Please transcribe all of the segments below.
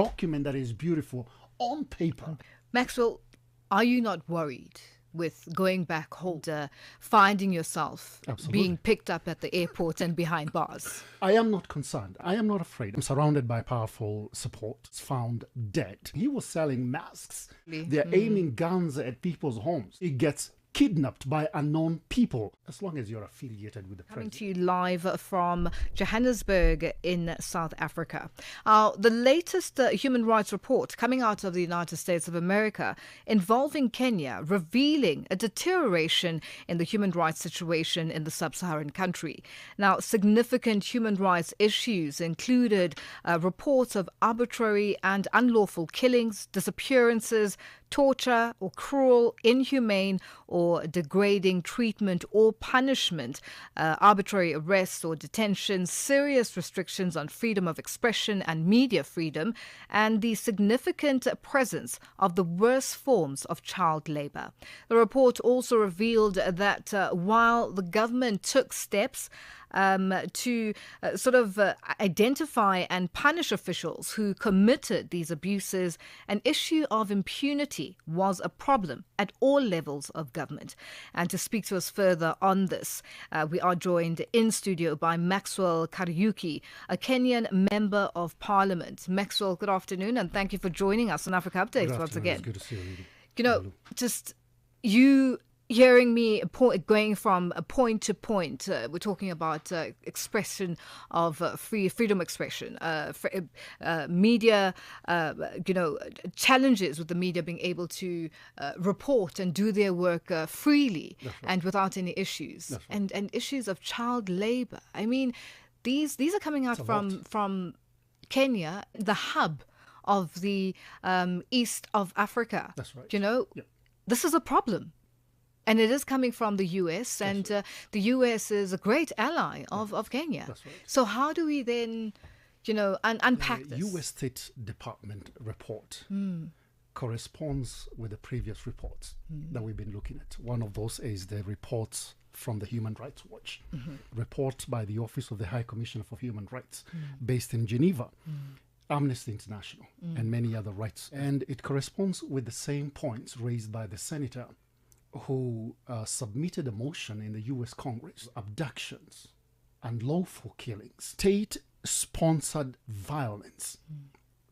document that is beautiful on paper. Maxwell, are you not worried with going back home, finding yourself Absolutely. being picked up at the airport and behind bars? I am not concerned. I am not afraid. I'm surrounded by powerful support. Found dead. He was selling masks. They're aiming guns at people's homes. He gets kidnapped by unknown people, as long as you're affiliated with the Coming president. to you live from Johannesburg in South Africa. The latest human rights report coming out of the United States of America involving Kenya, revealing a deterioration in the human rights situation in the sub-Saharan country. Now, significant human rights issues included reports of arbitrary and unlawful killings, disappearances, torture or cruel, inhumane or degrading treatment or punishment, arbitrary arrests or detention, serious restrictions on freedom of expression and media freedom, and the significant presence of the worst forms of child labour. The report also revealed that while the government took steps to identify and punish officials who committed these abuses, an issue of impunity was a problem at all levels of government. And to speak to us further on this, we are joined in studio by Maxwell Kariuki, a Kenyan Member of Parliament. Maxwell, good afternoon, and thank you for joining us on Africa Updates once again. It's good to see you, Lulu. You know, just you hearing me going from point to point, we're talking about expression of freedom of expression, media, challenges with the media being able to report and do their work freely and without any issues, and issues of child labor. I mean, these are coming out from Kenya, the hub of the east of Africa. That's right. You know, this is a problem. And it is coming from the US, and the US is a great ally of Kenya. That's right. So how do we then, unpack this? The US State Department report corresponds with the previous reports that we've been looking at. One of those is the reports from the Human Rights Watch, report by the Office of the High Commissioner for Human Rights, based in Geneva, Amnesty International, and many other rights. And it corresponds with the same points raised by the senator who submitted a motion in the U.S. Congress: abductions, unlawful killings, state-sponsored violence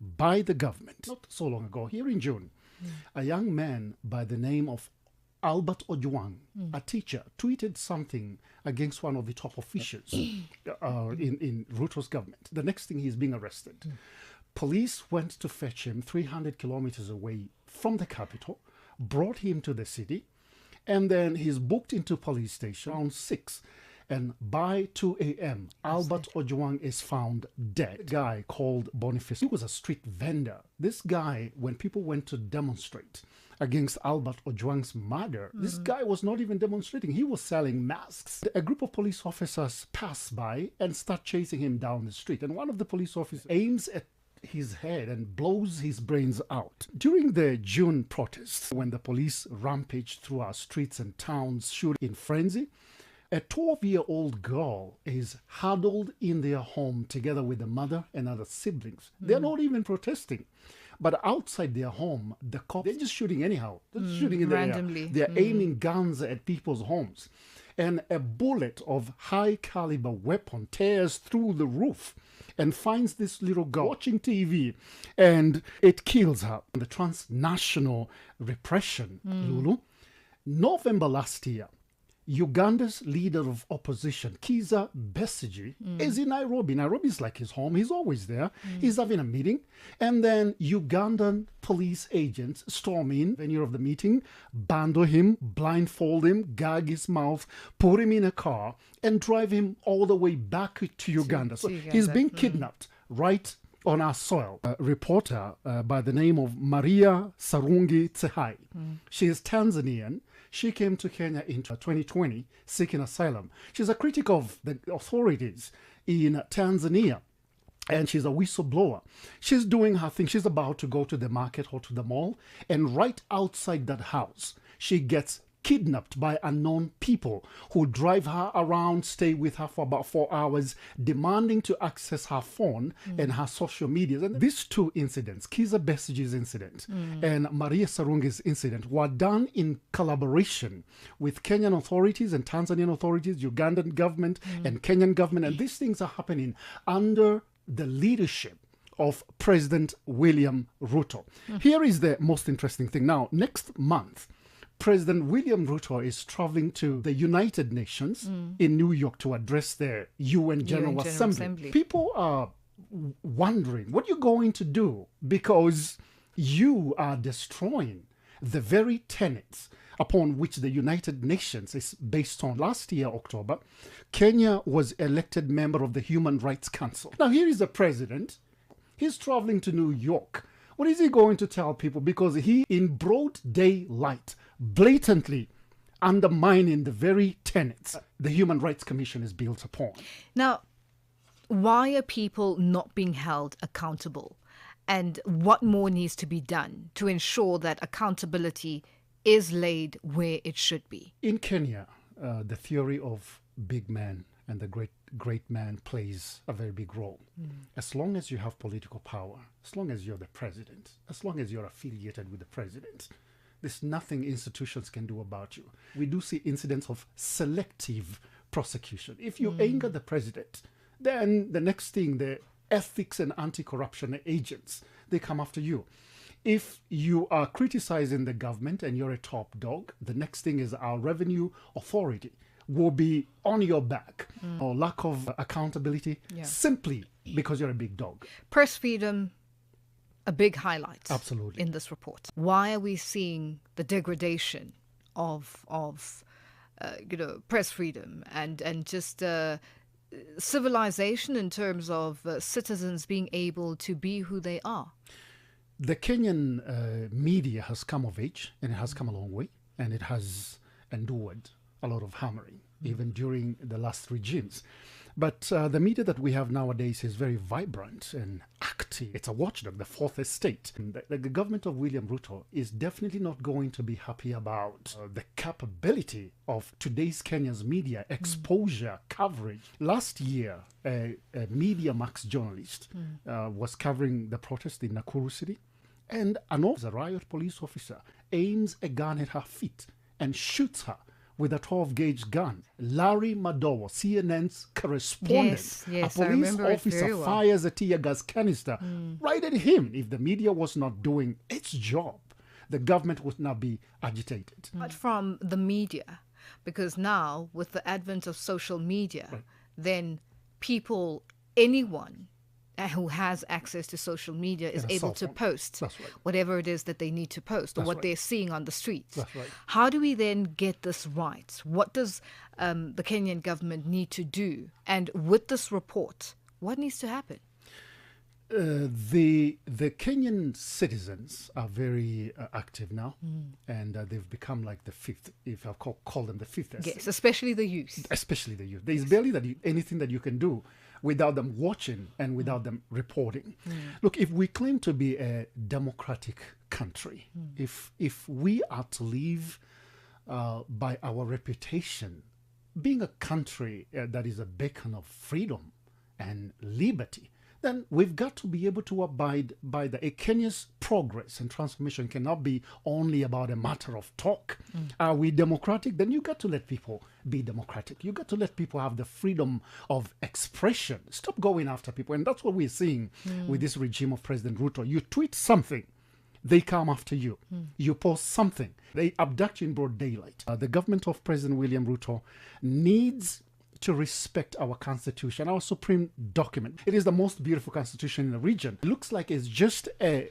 by the government. Not so long ago, here in June, a young man by the name of Albert Ojwang, a teacher, tweeted something against one of the top officials in Ruto's government. The next thing, he's being arrested. Police went to fetch him 300 kilometers away from the capital, brought him to the city, and then he's booked into police station around 6. And by 2 a.m., Albert Ojwang is found dead. A guy called Boniface, he was a street vendor. This guy, when people went to demonstrate against Albert Ojwang's murder, this guy was not even demonstrating. He was selling masks. A group of police officers pass by and start chasing him down the street. And one of the police officers aims at his head and blows his brains out. During the June protests, when the police rampaged through our streets and towns, shooting in frenzy, a 12-year-old girl is huddled in their home together with the mother and other siblings. They're not even protesting. But outside their home, the cops, they're just shooting anyhow. They're just shooting in the randomly. air. They're aiming guns at people's homes. And a bullet of high-caliber weapon tears through the roof and finds this little girl watching TV, and it kills her. The transnational repression, Lulu. November last year, Uganda's leader of opposition, Kizza Besigye, is in Nairobi. Nairobi's like his home. He's always there. He's having a meeting. And then Ugandan police agents storm in, venue of the meeting, bundle him, blindfold him, gag his mouth, put him in a car, and drive him all the way back to Uganda. So he's being kidnapped right on our soil. A reporter by the name of Maria Sarungi Tsehai. She is Tanzanian. She came to Kenya in 2020 seeking asylum. She's a critic of the authorities in Tanzania, and she's a whistleblower. She's doing her thing. She's about to go to the market or to the mall, and right outside that house, she gets kidnapped by unknown people who drive her around, stay with her for about 4 hours, demanding to access her phone and her social media. And these two incidents, Kizza Besigye's incident and Maria Sarungi's incident, were done in collaboration with Kenyan authorities and Tanzanian authorities, Ugandan government and Kenyan government. And these things are happening under the leadership of President William Ruto. Here is the most interesting thing. Now, next month, President William Ruto is traveling to the United Nations in New York to address the UN General Assembly. People are wondering, what are you going to do? Because you are destroying the very tenets upon which the United Nations is based on. Last year, October, Kenya was elected member of the Human Rights Council. Now, here is the president. He's traveling to New York. What is he going to tell people? Because he, in broad daylight, blatantly undermining the very tenets the Human Rights Commission is built upon. Now, why are people not being held accountable? And what more needs to be done to ensure that accountability is laid where it should be? In Kenya, the theory of big man and the great man plays a very big role. As long as you have political power, as long as you're the president, as long as you're affiliated with the president, there's nothing institutions can do about you. We do see incidents of selective prosecution. If you anger the president, then the next thing, the ethics and anti-corruption agents, they come after you. If you are criticizing the government and you're a top dog, the next thing is our revenue authority will be on your back, or lack of accountability, simply because you're a big dog. Press freedom, a big highlight Absolutely. in this report. Why are we seeing the degradation of press freedom and just civilization in terms of citizens being able to be who they are? The Kenyan media has come of age, and it has come a long way, and it has endured a lot of hammering, even during the last regimes. But the media that we have nowadays is very vibrant and active. It's a watchdog, the fourth estate. And the government of William Ruto is definitely not going to be happy about the capability of today's Kenya's media, exposure, coverage. Last year, a Media Max journalist was covering the protest in Nakuru City, and an officer, a riot police officer, aims a gun at her feet and shoots her with a 12-gauge gun. Larry Madowo, CNN's correspondent, a police officer fires a tear gas canister right at him. If the media was not doing its job, the government would not be agitated. But from the media, because now with the advent of social media, then people, anyone who has access to social media is able to post whatever it is that they need to post, or what they're seeing on the streets. How do we then get this right? What does the Kenyan government need to do? And with this report, what needs to happen? The Kenyan citizens are very active now, and they've become like the fifth, if I call them the fifth. Yes, especially the youth. Especially the youth. There's barely anything that you can do without them watching and without them reporting. Look, if we claim to be a democratic country, if we are to live by our reputation, being a country that is a beacon of freedom and liberty, then we've got to be able to abide by that. Kenya's progress and transformation cannot be only about a matter of talk. Are we democratic? Then you got to let people be democratic. You got to let people have the freedom of expression. Stop going after people. And that's what we're seeing with this regime of President Ruto. You tweet something, they come after you. You post something, they abduct you in broad daylight. The government of President William Ruto needs to respect our constitution, our supreme document. It is the most beautiful constitution in the region. It looks like it's just a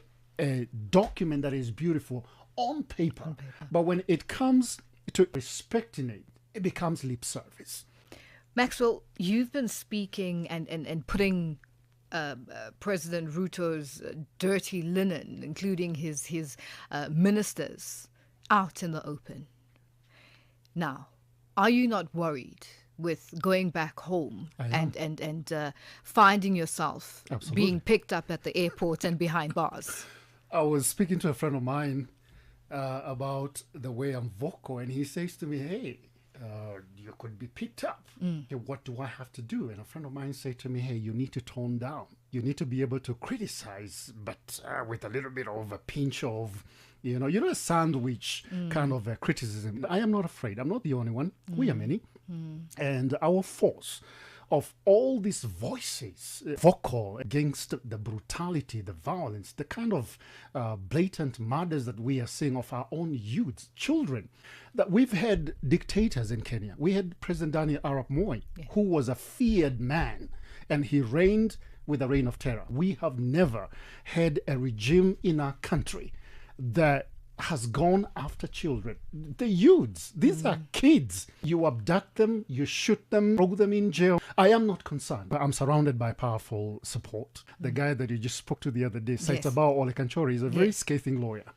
document that is beautiful on paper. But when it comes to respecting it, it becomes lip service. Maxwell, you've been speaking and putting President Ruto's dirty linen, including his ministers, out in the open. Now, are you not worried with going back home and finding yourself being picked up at the airport and behind bars? I was speaking to a friend of mine about the way I'm vocal, and he says to me, "Hey, you could be picked up. Okay, what do I have to do?" And a friend of mine said to me, "Hey, you need to tone down. You need to be able to criticize, but with a little bit of a pinch of, a sandwich kind of a criticism." I am not afraid. I'm not the only one. We are many. And our force of all these voices vocal against the brutality, the violence, the kind of blatant murders that we are seeing of our own youths, children, that we've had dictators in Kenya. We had President Daniel Arap Moi, who was a feared man, and he reigned with a reign of terror. We have never had a regime in our country that has gone after children. The youths, these are kids. You abduct them, you shoot them, throw them in jail. I am not concerned. I'm surrounded by powerful support. The guy that you just spoke to the other day, Saitabao Olekanchori, is a very scathing lawyer,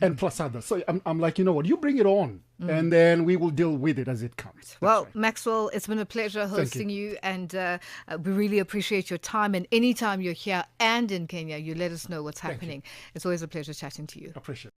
and plus others. So I'm like, you know what, you bring it on, and then we will deal with it as it comes. Well, Maxwell, it's been a pleasure hosting you, and we really appreciate your time. And anytime you're here and in Kenya, you let us know what's happening. It's always a pleasure chatting to you. Appreciate it.